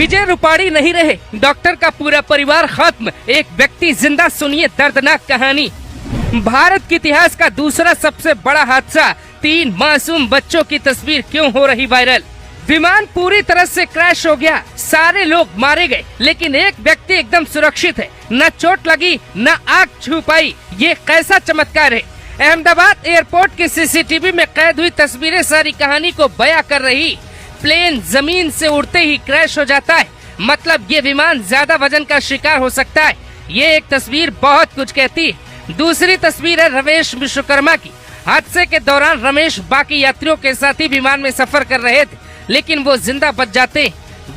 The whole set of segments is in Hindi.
विजय रूपाणी नहीं रहे, डॉक्टर का पूरा परिवार खत्म, एक व्यक्ति जिंदा। सुनिए दर्दनाक कहानी। भारत के इतिहास का दूसरा सबसे बड़ा हादसा, 3 मासूम बच्चों की तस्वीर क्यों हो रही वायरल। विमान पूरी तरह से क्रैश हो गया, सारे लोग मारे गए, लेकिन एक व्यक्ति एकदम सुरक्षित है, न चोट लगी न आग छू पाई। ये कैसा चमत्कार है। अहमदाबाद एयरपोर्ट की सीसीटीवी में कैद हुई तस्वीरें सारी कहानी को बयां कर रही। प्लेन जमीन से उड़ते ही क्रैश हो जाता है, मतलब ये विमान ज्यादा वजन का शिकार हो सकता है। ये एक तस्वीर बहुत कुछ कहती है। दूसरी तस्वीर है रमेश विश्वकर्मा की। हादसे के दौरान रमेश बाकी यात्रियों के साथ ही विमान में सफर कर रहे थे, लेकिन वो जिंदा बच जाते।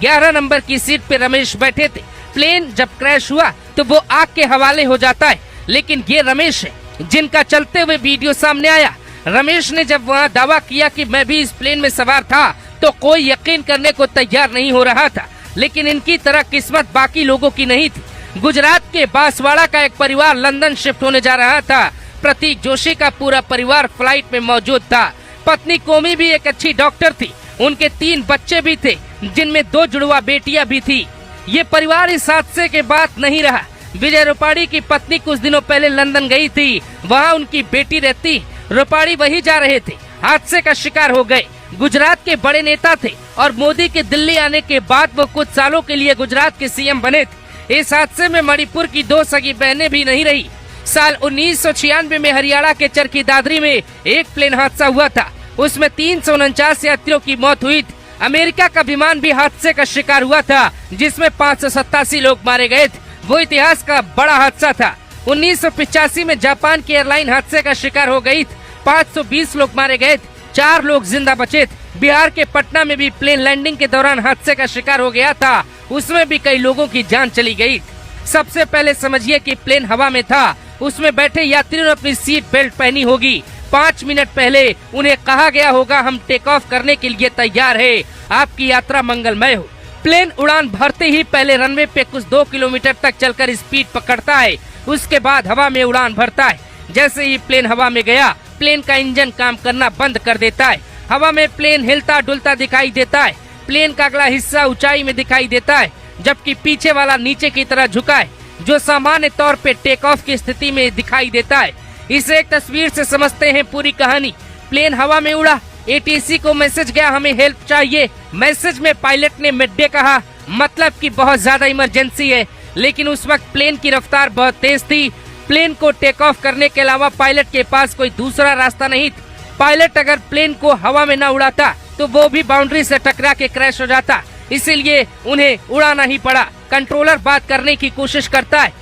11 नंबर की सीट पे रमेश बैठे थे। प्लेन जब क्रैश हुआ तो वो आग के हवाले हो जाता है, लेकिन ये रमेश है जिनका चलते हुए वीडियो सामने आया। रमेश ने जब वहाँ दावा किया कि मैं भी इस प्लेन में सवार था, तो कोई यकीन करने को तैयार नहीं हो रहा था, लेकिन इनकी तरह किस्मत बाकी लोगों की नहीं थी। गुजरात के बांसवाड़ा का एक परिवार लंदन शिफ्ट होने जा रहा था। प्रतीक जोशी का पूरा परिवार फ्लाइट में मौजूद था। पत्नी कोमी भी एक अच्छी डॉक्टर थी। उनके 3 बच्चे भी थे, जिनमें 2 जुड़वा बेटियां भी थी। ये परिवार इस हादसे के बाद नहीं रहा। विजय रूपाणी की पत्नी कुछ दिनों पहले लंदन गई थी, वहाँ उनकी बेटी रहती। रूपाणी वही जा रहे थे, हादसे का शिकार हो गए। गुजरात के बड़े नेता थे और मोदी के दिल्ली आने के बाद वो कुछ सालों के लिए गुजरात के सीएम बने थे। इस हादसे में मणिपुर की 2 सगी बहनें भी नहीं रही। साल 1996 में हरियाणा के चरखी दादरी में एक प्लेन हादसा हुआ था, उसमें 349 यात्रियों की मौत हुई थी। अमेरिका का विमान भी हादसे का शिकार हुआ था, जिसमें 587 लोग मारे गए थे। वो इतिहास का बड़ा हादसा था। 1985 में जापान की एयरलाइन हादसे का शिकार हो गई थी। 520 लोग मारे गए थे, 4 लोग जिंदा बचे थे। बिहार के पटना में भी प्लेन लैंडिंग के दौरान हादसे का शिकार हो गया था, उसमें भी कई लोगों की जान चली गई। सबसे पहले समझिए कि प्लेन हवा में था, उसमें बैठे यात्रियों ने अपनी सीट बेल्ट पहनी होगी। 5 मिनट पहले उन्हें कहा गया होगा हम टेक ऑफ करने के लिए तैयार है, आपकी यात्रा मंगलमय हो। प्लेन उड़ान भरते ही पहले रनवे पे कुछ 2 किलोमीटर तक चलकर स्पीड पकड़ता है, उसके बाद हवा में उड़ान भरता है। जैसे ही प्लेन हवा में गया, प्लेन का इंजन काम करना बंद कर देता है। हवा में प्लेन हिलता डुलता दिखाई देता है। प्लेन का अगला हिस्सा ऊंचाई में दिखाई देता है, जबकि पीछे वाला नीचे की तरह झुका है, जो सामान्य तौर पे टेक ऑफ की स्थिति में दिखाई देता है। इस एक तस्वीर से समझते हैं पूरी कहानी। प्लेन हवा में उड़ा, एटीसी को मैसेज गया हमें हेल्प चाहिए। मैसेज में पायलट ने मिड-डे कहा, मतलब कि बहुत ज्यादा इमरजेंसी है, लेकिन उस वक्त प्लेन की रफ्तार बहुत तेज थी। प्लेन को टेक ऑफ करने के अलावा पायलट के पास कोई दूसरा रास्ता नहीं था। पायलट अगर प्लेन को हवा में न उड़ाता तो वो भी बाउंड्री से टकरा के क्रैश हो जाता, इसीलिए उन्हें उड़ाना ही पड़ा। कंट्रोलर बात करने की कोशिश करता है,